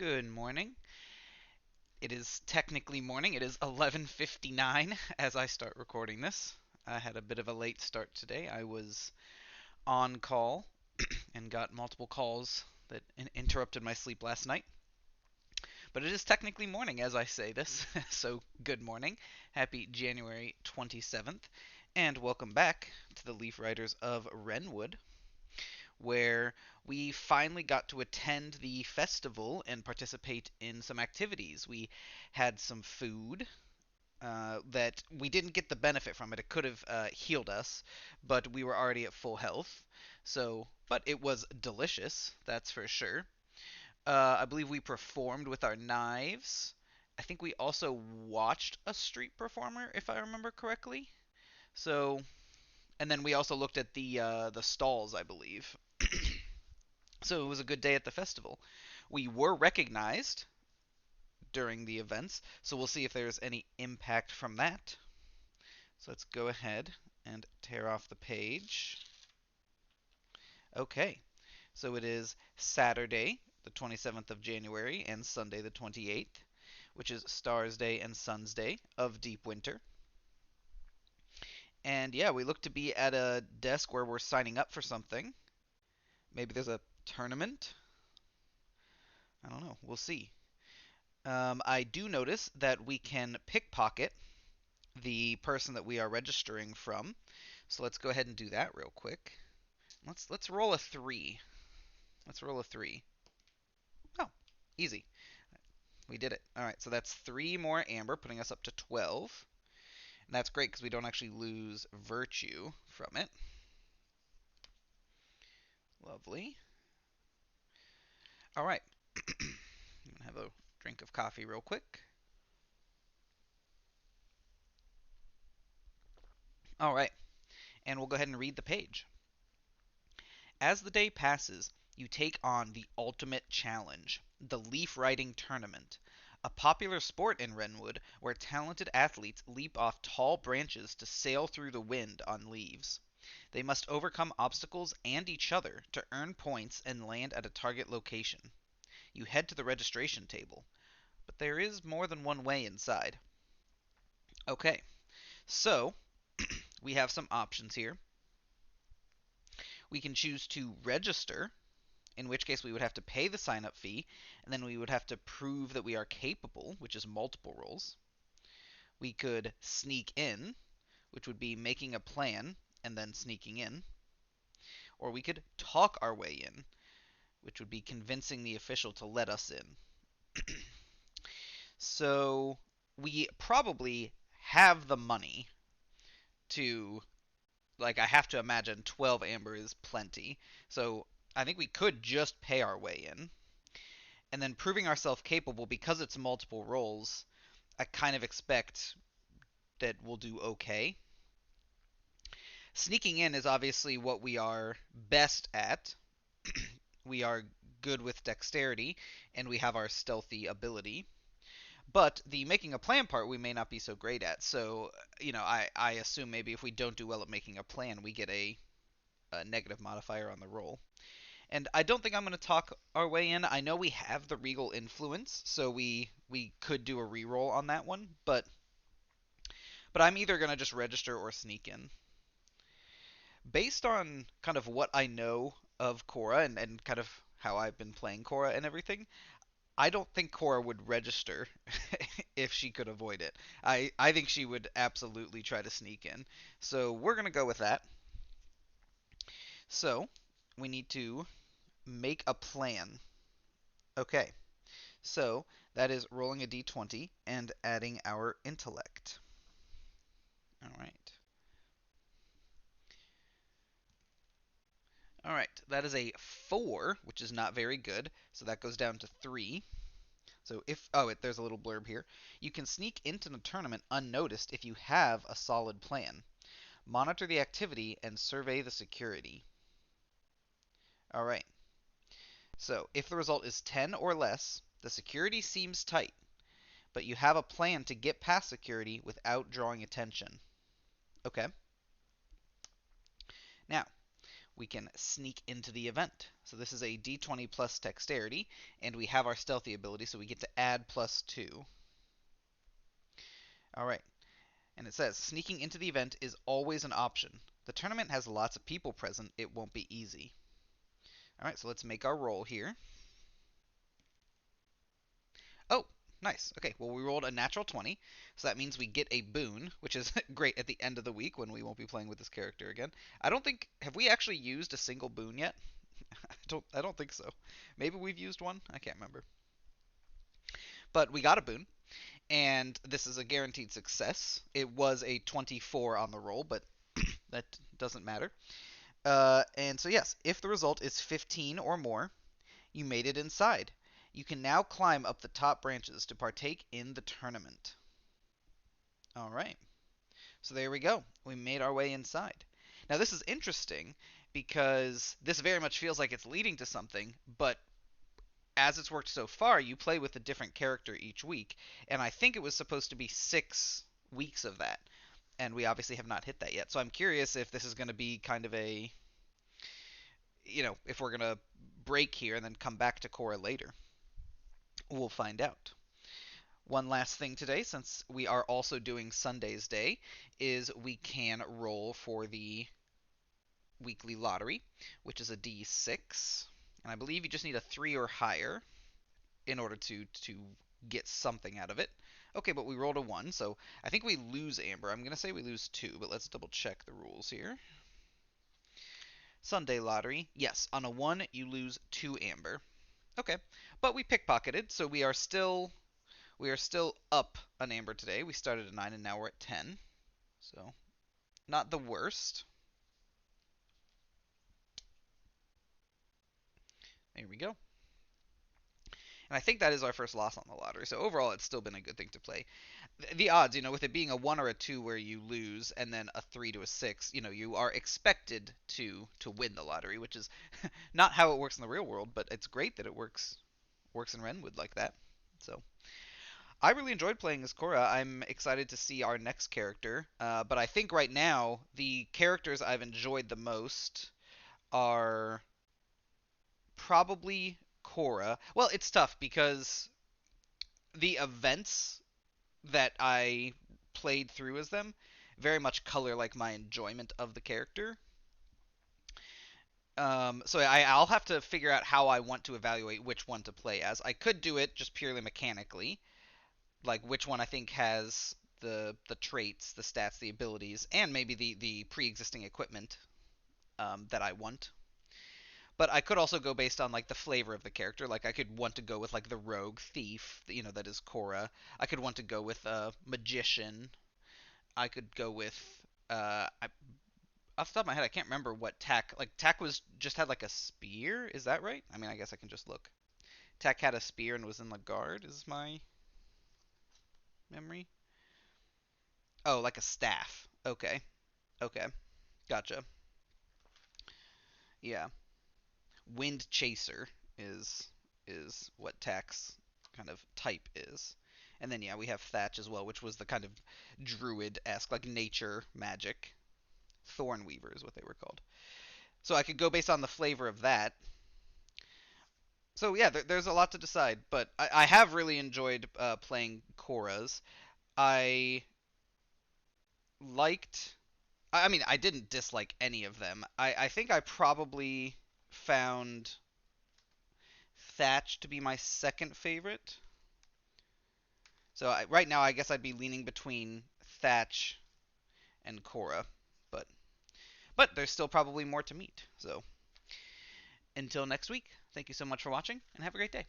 Good morning. It is technically morning. It is 11:59 as I start recording this. I had a bit of a late start today. I was on call and got multiple calls that interrupted my sleep last night. But it is technically morning as I say this. So good morning. Happy January 27th. And welcome back to the Leaf Riders of Wrenwood, where we finally got to attend the festival and participate in some activities. We had some food that we didn't get the benefit from it. It could have healed us, but we were already at full health. So, but it was delicious, that's for sure. I believe we performed with our knives. I think we also watched a street performer, if I remember correctly. So, and then we also looked at the stalls, I believe. So it was a good day at the festival. We were recognized during the events, so we'll see if there's any impact from that. So let's go ahead and tear off the page. Okay, so it is Saturday, the 27th of January, and Sunday, the 28th, which is Stars Day and Sun's Day of Deep Winter. And yeah, we look to be at a desk where we're signing up for something. Maybe there's a tournament. I don't know. We'll see. I do notice that we can pickpocket the person that we are registering from. So let's go ahead and do that real quick. Let's roll a 3. Let's roll a 3. Oh, easy. We did it. All right, so that's 3 more amber, putting us up to 12. And that's great because we don't actually lose virtue from it. Lovely. All right. I'm going to have a drink of coffee real quick. All right. And we'll go ahead and read the page. As the day passes, you take on the ultimate challenge, the leaf riding tournament, a popular sport in Wrenwood where talented athletes leap off tall branches to sail through the wind on leaves. They must overcome obstacles and each other to earn points and land at a target location. You head to the registration table, but there is more than one way inside. Okay, so we have some options here. We can choose to register, in which case we would have to pay the sign up fee, and then we would have to prove that we are capable, which is multiple rolls. We could sneak in, which would be making a plan and then sneaking in. Or we could talk our way in, which would be convincing the official to let us in. So we probably have the money to, like, I have to imagine 12 amber is plenty. So I think we could just pay our way in. And then proving ourselves capable, because it's multiple rolls, I kind of expect that we'll do okay. Sneaking in is obviously what we are best at. We are good with dexterity, and we have our stealthy ability. But the making a plan part we may not be so great at. So, I assume maybe if we don't do well at making a plan, we get a negative modifier on the roll. And I don't think I'm going to talk our way in. I know we have the Regal Influence, so we could do a reroll on that one, but I'm either going to just register or sneak in. Based on kind of what I know of Cora and kind of how I've been playing Cora and everything, I don't think Cora would register if she could avoid it. I think she would absolutely try to sneak in. So we're going to go with that. So we need to make a plan. Okay, so that is rolling a d20 and adding our intellect. All right. All right, that is a 4, which is not very good. So that goes down to 3. So there's a little blurb here. You can sneak into the tournament unnoticed if you have a solid plan. Monitor the activity and survey the security. All right. So if the result is 10 or less, the security seems tight, but you have a plan to get past security without drawing attention. Okay. Now, we can sneak into the event. So this is a d20 plus dexterity, and we have our stealthy ability, so we get to add +2. All right, and it says sneaking into the event is always an option. The tournament has lots of people present. It won't be easy. All right, so let's make our roll here. Oh, nice. Okay, well, we rolled a natural 20, so that means we get a boon, which is great at the end of the week when we won't be playing with this character again. I don't think, have we actually used a single boon yet? I don't think so. Maybe we've used one? I can't remember. But we got a boon, and this is a guaranteed success. It was a 24 on the roll, but that doesn't matter. And so, yes, if the result is 15 or more, you made it inside. You can now climb up the top branches to partake in the tournament. All right. So there we go. We made our way inside. Now, this is interesting because this very much feels like it's leading to something, but as it's worked so far, you play with a different character each week, and I think it was supposed to be 6 weeks of that, and we obviously have not hit that yet. So I'm curious if this is going to be kind of a, if we're going to break here and then come back to Korra later. We'll find out. One last thing today, since we are also doing Sunday's Day, is we can roll for the weekly lottery, which is a D6. And I believe you just need a 3 or higher in order to get something out of it. Okay, but we rolled a 1, so I think we lose Amber. I'm going to say we lose 2, but let's double check the rules here. Sunday lottery. Yes, on a 1, you lose 2 Amber. Okay, but we pickpocketed, so we are still up an Amber today. We started at 9 and now we're at 10. So, not the worst. There we go. And I think that is our first loss on the lottery. So overall, it's still been a good thing to play. The odds, with it being a 1 or a 2 where you lose, and then a 3 to a 6, you are expected to win the lottery, which is not how it works in the real world, but it's great that it works in Renwood like that. So I really enjoyed playing as Korra. I'm excited to see our next character. But I think right now the characters I've enjoyed the most are probably Korra. Well, it's tough because the events that I played through as them very much color like my enjoyment of the character. So I'll have to figure out how I want to evaluate which one to play as. I could do it just purely mechanically, like which one I think has the traits, the stats, the abilities, and maybe the pre-existing equipment that I want. But I could also go based on like the flavor of the character. Like I could want to go with like the rogue thief, that is Korra. I could want to go with a magician. I could go with off the top of my head, I can't remember what Tak like. Tak was just had like a spear. Is that right? I mean, I guess I can just look. Tak had a spear and was in the guard. Is my memory? Oh, like a staff. Okay. Okay. Gotcha. Yeah. Wind Chaser is is what Tak's kind of type is. And then yeah, we have Thatch as well, which was the kind of druid-esque, like nature magic. Thorn Weaver is what they were called. So I could go based on the flavor of that. So yeah, there's a lot to decide, but I have really enjoyed playing Korra's. I liked. I mean, I didn't dislike any of them. I think I probably found Thatch to be my second favorite. So right now, I guess I'd be leaning between Thatch and Korra, but there's still probably more to meet. So until next week, thank you so much for watching, and have a great day.